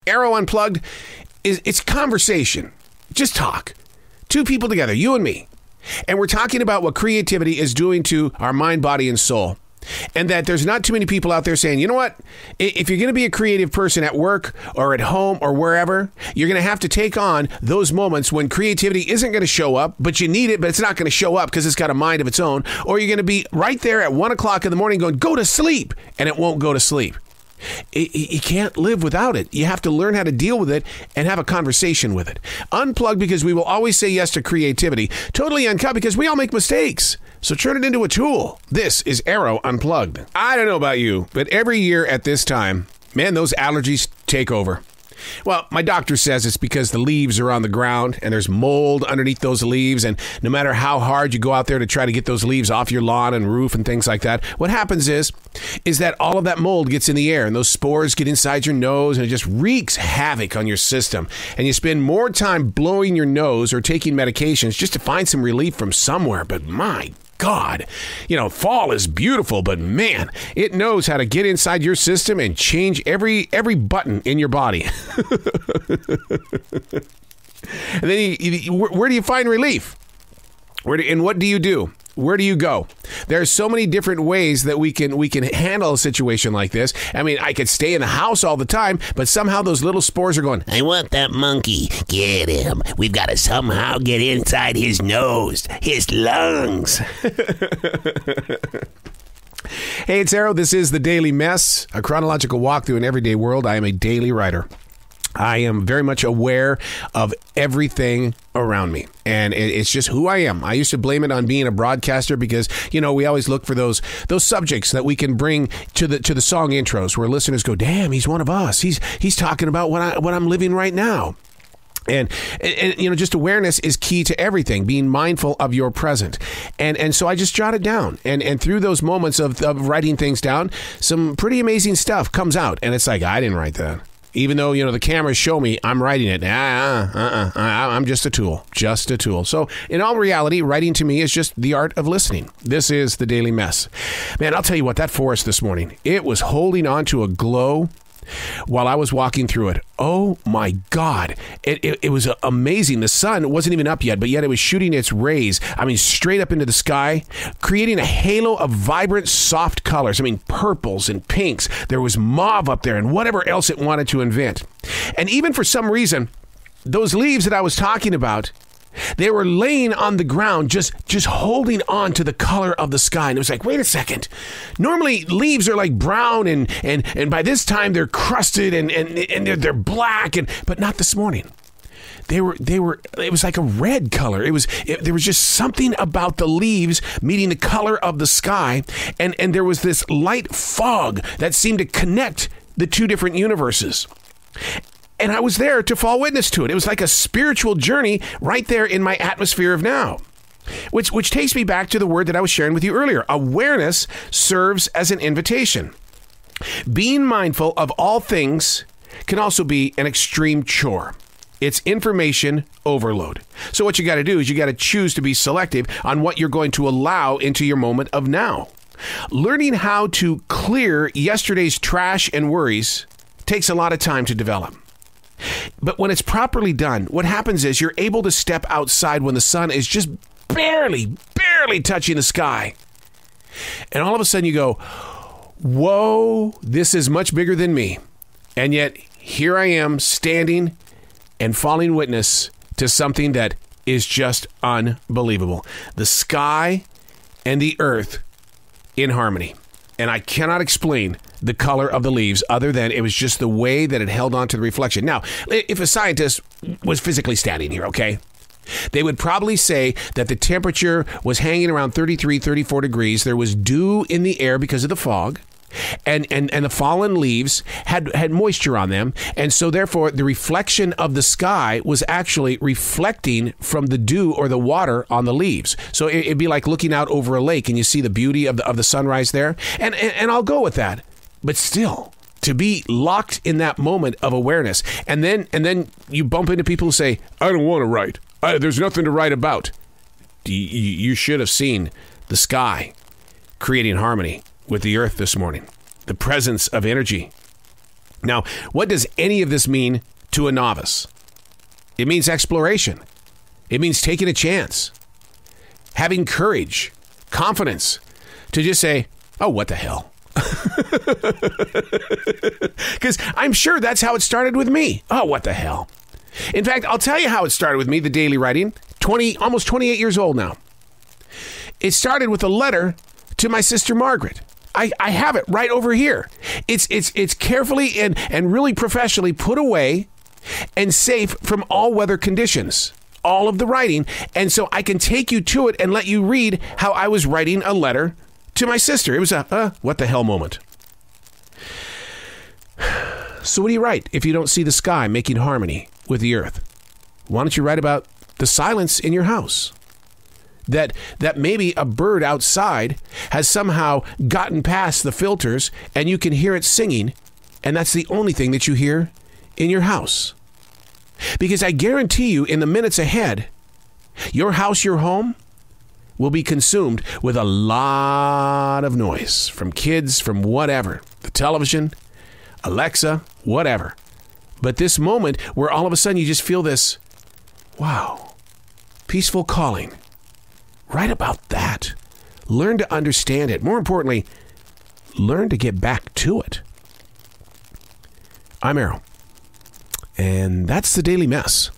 Arroe Unplugged it's conversation. Just talk. Two people together, you and me. And we're talking about what creativity is doing to our mind, body, and soul. And that there's not too many people out there saying, you know what, if you're going to be a creative person at work or at home or wherever, you're going to have to take on those moments when creativity isn't going to show up, but you need it, but it's not going to show up because it's got a mind of its own. Or you're going to be right there at 1 o'clock in the morning going, go to sleep, and it won't go to sleep. You can't live without it. You have to learn how to deal with it and have a conversation with it. Unplugged because we will always say yes to creativity. Totally uncut because we all make mistakes. So turn it into a tool. This is Arroe Unplugged. I don't know about you, but every year at this time, man, those allergies take over. Well, my doctor says it's because the leaves are on the ground and there's mold underneath those leaves. And no matter how hard you go out there to try to get those leaves off your lawn and roof and things like that, what happens is that all of that mold gets in the air and those spores get inside your nose and it just wreaks havoc on your system. And you spend more time blowing your nose or taking medications just to find some relief from somewhere. But my God, fall is beautiful, but man, it knows how to get inside your system and change every button in your body. And then where do you find relief? And what do you do? Where do you go? There's so many different ways that we can handle a situation like this. I mean, I could stay in the house all the time, but somehow those little spores are going, I want that monkey. Get him. We've got to somehow get inside his nose, his lungs. Hey, it's Arroe. This is The Daily Mess, a chronological walk through an everyday world. I am a daily writer. I am very much aware of everything around me, and it's just who I am. I used to blame it on being a broadcaster because, we always look for those subjects that we can bring to the song intros where listeners go, damn, he's one of us. He's talking about what I'm living right now. And just awareness is key to everything, being mindful of your present. And so I just jot it down. And through those moments of writing things down, some pretty amazing stuff comes out. And it's like, I didn't write that. Even though, the cameras show me I'm writing it. I'm just a tool. So in all reality, writing to me is just the art of listening. This is The Daily Mess. Man, I'll tell you what, that forest this morning, it was holding on to a glow while I was walking through it. Oh my God. It was amazing. The sun wasn't even up yet, but yet it was shooting its rays, straight up into the sky, creating a halo of vibrant, soft colors. Purples and pinks. There was mauve up there and whatever else it wanted to invent. And even for some reason, those leaves that I was talking about, they were laying on the ground, just holding on to the color of the sky. And it was like, wait a second. Normally, leaves are like brown, and by this time they're crusted and they're black, but not this morning. They were. It was like a red color. There was just something about the leaves meeting the color of the sky, and there was this light fog that seemed to connect the two different universes. And I was there to fall witness to it. It was like a spiritual journey right there in my atmosphere of now. Which takes me back to the word that I was sharing with you earlier. Awareness serves as an invitation. Being mindful of all things can also be an extreme chore. It's information overload. So what you got to do is you got to choose to be selective on what you're going to allow into your moment of now. Learning how to clear yesterday's trash and worries takes a lot of time to develop. But when it's properly done, what happens is you're able to step outside when the sun is just barely touching the sky. And all of a sudden you go, whoa, this is much bigger than me. And yet here I am standing and falling witness to something that is just unbelievable. The sky and the earth in harmony. And I cannot explain the color of the leaves other than it was just the way that it held on to the reflection. Now, if a scientist was physically standing here, okay, they would probably say that the temperature was hanging around 33, 34 degrees. There was dew in the air because of the fog. And the fallen leaves had moisture on them. And so therefore, the reflection of the sky was actually reflecting from the dew or the water on the leaves. So it'd be like looking out over a lake and you see the beauty of the sunrise there. And I'll go with that. But still, to be locked in that moment of awareness. And then you bump into people who say, I don't want to write. There's nothing to write about. You should have seen the sky creating harmony with the earth this morning. The presence of energy Now, what does any of this mean to a novice? It means exploration. It means taking a chance, having courage, confidence to just say, oh, what the hell? Because I'm sure that's how it started with me. Oh, what the hell? In fact, I'll tell you how it started with me, the daily writing, almost 28 years old now. It started with a letter to my sister Margaret. I have it right over here. It's carefully and really professionally put away and safe from all weather conditions, all of the writing. And so I can take you to it and let you read how I was writing a letter to my sister. It was a what the hell moment. So what do you write if you don't see the sky making harmony with the earth? Why don't you write about the silence in your house? That maybe a bird outside has somehow gotten past the filters and you can hear it singing, and that's the only thing that you hear in your house. Because I guarantee you, in the minutes ahead, your house, your home, will be consumed with a lot of noise from kids, from whatever, the television, Alexa, whatever. But this moment where all of a sudden you just feel this, wow, peaceful calling. Write about that. Learn to understand it. More importantly, learn to get back to it. I'm Arroe, and that's the Daily Mess.